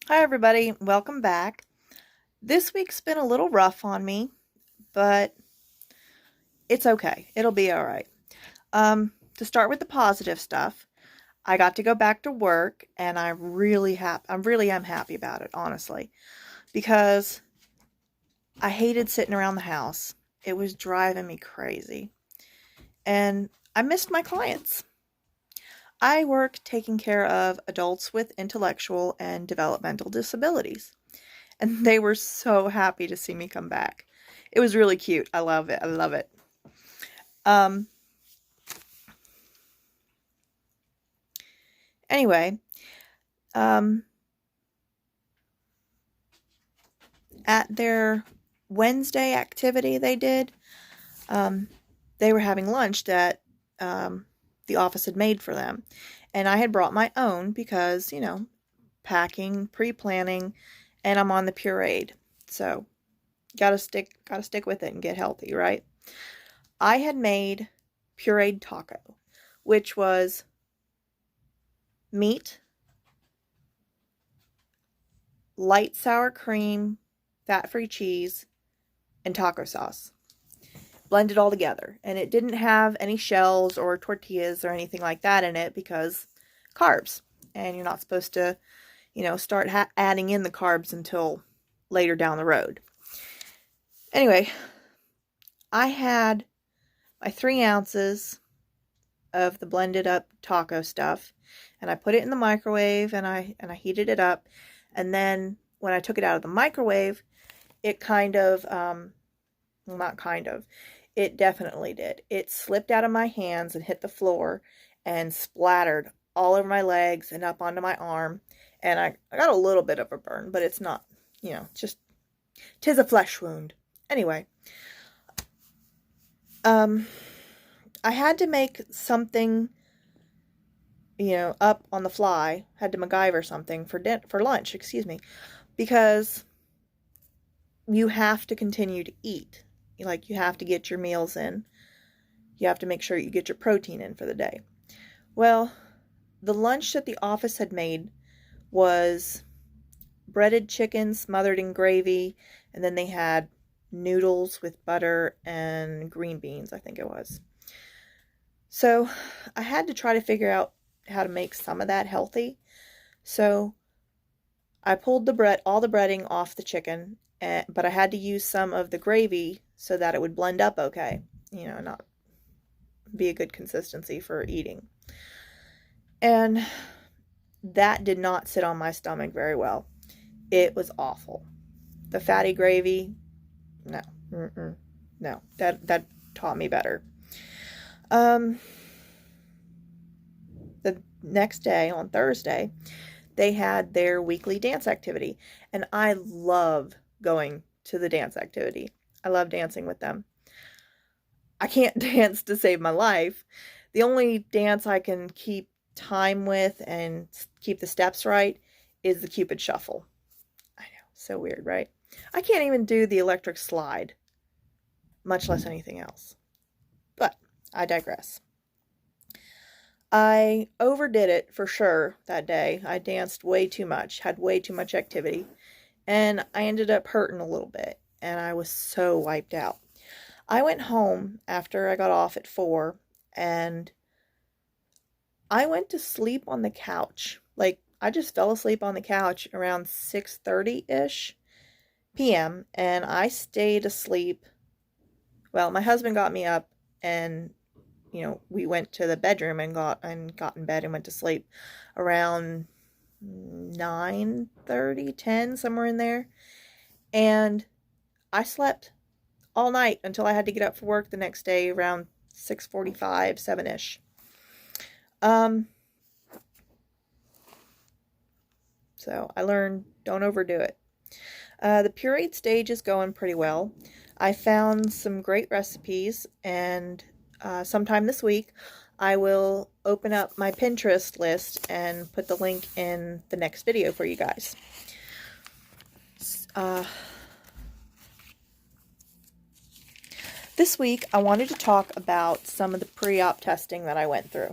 Hi, everybody. Welcome back. This week's been a little rough on me, but it's okay. It'll be all right. To start with the positive stuff, I got to go back to work, and I really am happy about it, honestly, because I hated sitting around the house. It was driving me crazy, and I missed my clients. I work taking care of adults with intellectual and developmental disabilities, and they were so happy to see me come back. It was really cute. I love it. I love it. Um, anyway, um, at their Wednesday activity they did, um, they were having lunch that the office had made for them. And I had brought my own because, packing, pre-planning, and I'm on the pureed. So, gotta stick with it and get healthy, right? I had made pureed taco, which was meat, light sour cream, fat-free cheese, and taco sauce. Blend it all together. And it didn't have any shells or tortillas or anything like that in it because carbs. And you're not supposed to, start adding in the carbs until later down the road. Anyway, I had my 3 ounces of the blended up taco stuff, and I put it in the microwave, and I heated it up. And then when I took it out of the microwave, it it definitely did. It slipped out of my hands and hit the floor and splattered all over my legs and up onto my arm. And I got a little bit of a burn, but it's not, just, 'tis a flesh wound. Anyway, I had to make something, up on the fly. Had to MacGyver something for lunch, excuse me, because you have to continue to eat. Like, you have to get your meals in. You have to make sure you get your protein in for the day. Well, the lunch that the office had made was breaded chicken smothered in gravy, and then they had noodles with butter and green beans, I think it was. So I had to try to figure out how to make some of that healthy. So I pulled all the breading off the chicken, but I had to use some of the gravy so that it would blend up okay, not be a good consistency for eating. And that did not sit on my stomach very well. It was awful. The fatty gravy, no, no, that taught me better. The next day, on Thursday, they had their weekly dance activity, and I love going to the dance activity. I love dancing with them. I can't dance to save my life. The only dance I can keep time with and keep the steps right is the Cupid Shuffle. I know, so weird, right? I can't even do the electric slide, much less anything else. But I digress. I overdid it for sure that day. I danced way too much, had way too much activity, and I ended up hurting a little bit, and I was so wiped out. I went home after I got off at 4, and I went to sleep on the couch. Like, I just fell asleep on the couch around 6:30-ish p.m., and I stayed asleep. Well, my husband got me up, and we went to the bedroom and got in bed and went to sleep around 9:30, 10, somewhere in there. And I slept all night until I had to get up for work the next day around 6:45, 7-ish. So I learned, don't overdo it. The pureed stage is going pretty well. I found some great recipes, and sometime this week I will open up my Pinterest list and put the link in the next video for you guys. This week I wanted to talk about some of the pre-op testing that I went through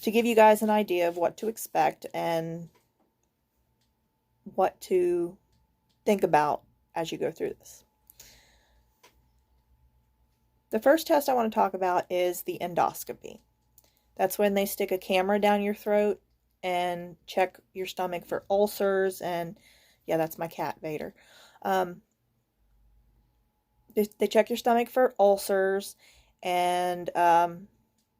to give you guys an idea of what to expect and what to think about as you go through this. The first test I want to talk about is the endoscopy. That's when they stick a camera down your throat and check your stomach for ulcers. And yeah, that's my cat, Vader. They check your stomach for ulcers and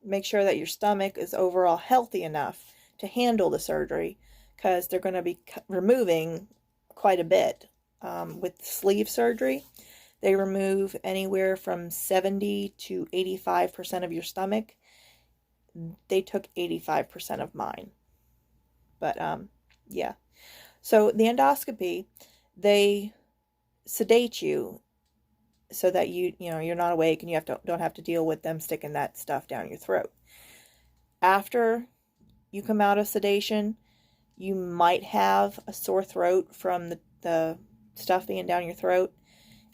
make sure that your stomach is overall healthy enough to handle the surgery, because they're going to be removing quite a bit. With sleeve surgery, they remove anywhere from 70 to 85% of your stomach. They took 85% of mine. But yeah. So the endoscopy, they sedate you so that you're not awake and don't have to deal with them sticking that stuff down your throat. After you come out of sedation, you might have a sore throat from the stuff being down your throat,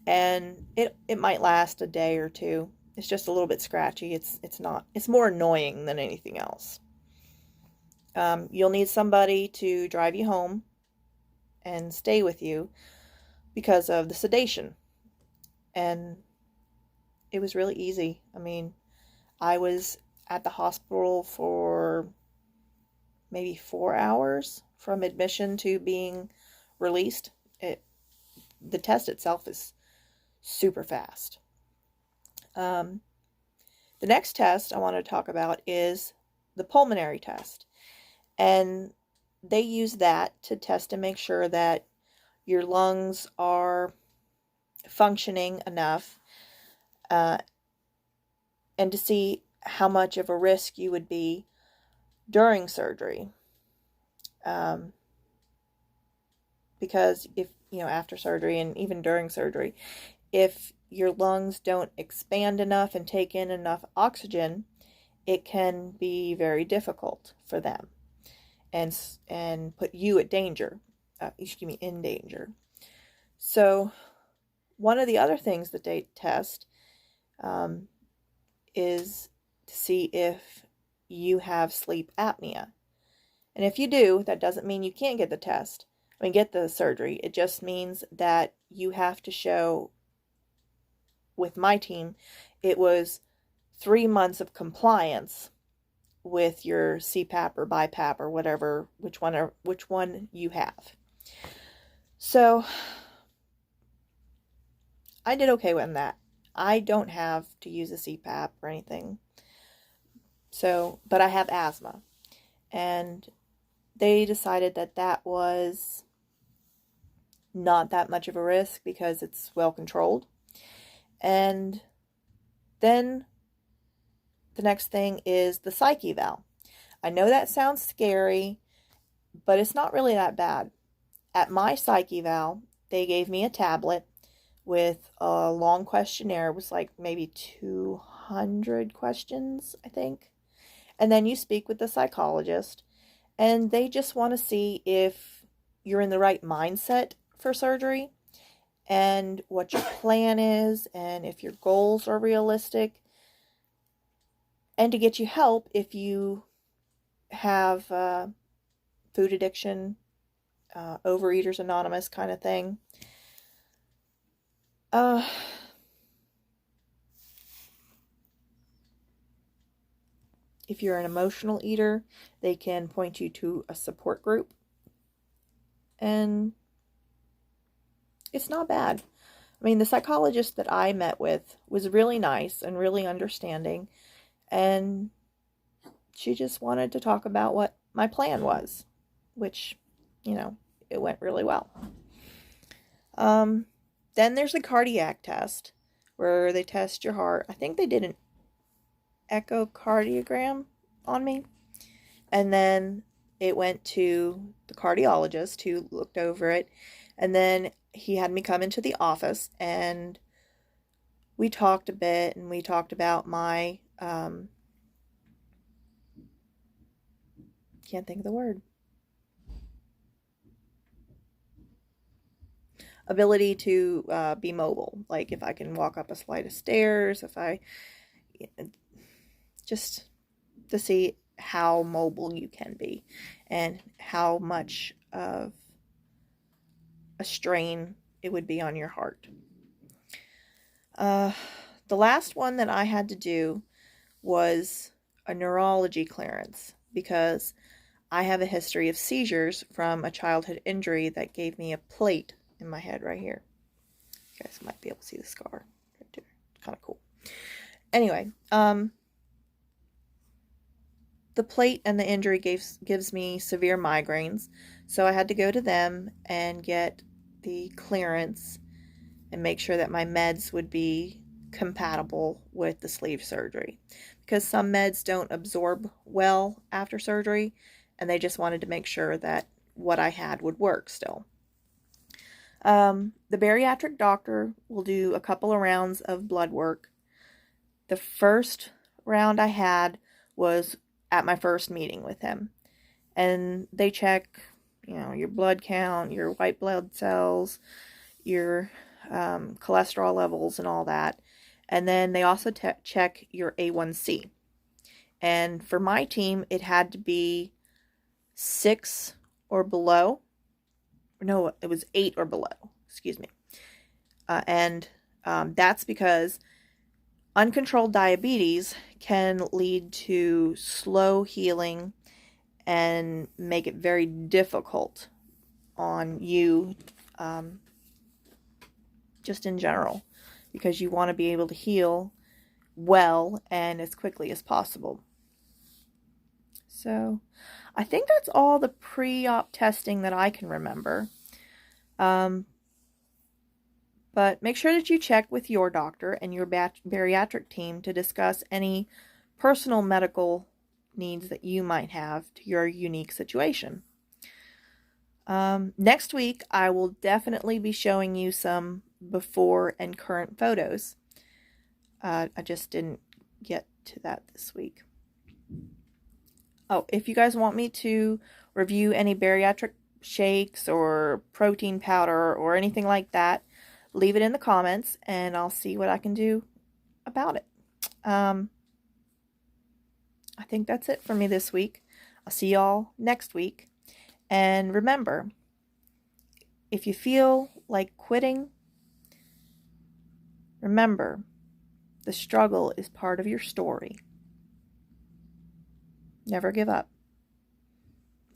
and it might last a day or two. It's just a little bit scratchy. It's more annoying than anything else. You'll need somebody to drive you home and stay with you because of the sedation. And it was really easy. I mean, I was at the hospital for maybe 4 hours from admission to being released. The test itself is super fast. The next test I want to talk about is the pulmonary test. And they use that to test and make sure that your lungs are functioning enough, and to see how much of a risk you would be during surgery. Because if, after surgery and even during surgery, if your lungs don't expand enough and take in enough oxygen, it can be very difficult for them and put you at danger, in danger. So one of the other things that they test is to see if you have sleep apnea. And if you do, that doesn't mean you can't get get the surgery. It just means that you have to show, with my team, it was 3 months of compliance with your CPAP or BiPAP or whatever, which one you have. So I did okay with that. I don't have to use a CPAP or anything. So, but I have asthma. And they decided that was not that much of a risk because it's well controlled. And then the next thing is the psych eval. I know that sounds scary, but it's not really that bad. At my psych eval, they gave me a tablet with a long questionnaire. It was like maybe 200 questions, I think. And then you speak with the psychologist, and they just want to see if you're in the right mindset for surgery and what your plan is and if your goals are realistic, and to get you help if you have food addiction, Overeaters Anonymous kind of thing. If you're an emotional eater, they can point you to a support group. And it's not bad. I mean, the psychologist that I met with was really nice and really understanding. And she just wanted to talk about what my plan was, which, it went really well. Then there's a cardiac test where they test your heart. I think they did an echocardiogram on me. And then it went to the cardiologist who looked over it. And then he had me come into the office and we talked a bit, and we talked about my, can't think of the word. Ability to be mobile. Like if I can walk up a flight of stairs, just to see how mobile you can be and how much of a strain it would be on your heart. The last one that I had to do was a neurology clearance because I have a history of seizures from a childhood injury that gave me a plate in my head right here. You guys might be able to see the scar right there. It's kind of cool. Anyway, the plate and the injury gives me severe migraines, so I had to go to them and get the clearance and make sure that my meds would be compatible with the sleeve surgery, because some meds don't absorb well after surgery, and they just wanted to make sure that what I had would work still. The bariatric doctor will do a couple of rounds of blood work. The first round I had was at my first meeting with him, and they check, your blood count, your white blood cells, your cholesterol levels and all that. And then they also check your A1C. And for my team, it had to be 6 or below. No, it was 8 or below. Excuse me. And that's because uncontrolled diabetes can lead to slow healing and make it very difficult on you, just in general, because you want to be able to heal well and as quickly as possible. So I think that's all the pre-op testing that I can remember. But make sure that you check with your doctor and your bariatric team to discuss any personal medical needs that you might have to your unique situation. Next week, I will definitely be showing you some before and current photos. I just didn't get to that this week. Oh, if you guys want me to review any bariatric shakes or protein powder or anything like that, leave it in the comments and I'll see what I can do about it. I think that's it for me this week. I'll see y'all next week. And remember, if you feel like quitting, remember, the struggle is part of your story. Never give up.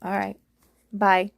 All right. Bye.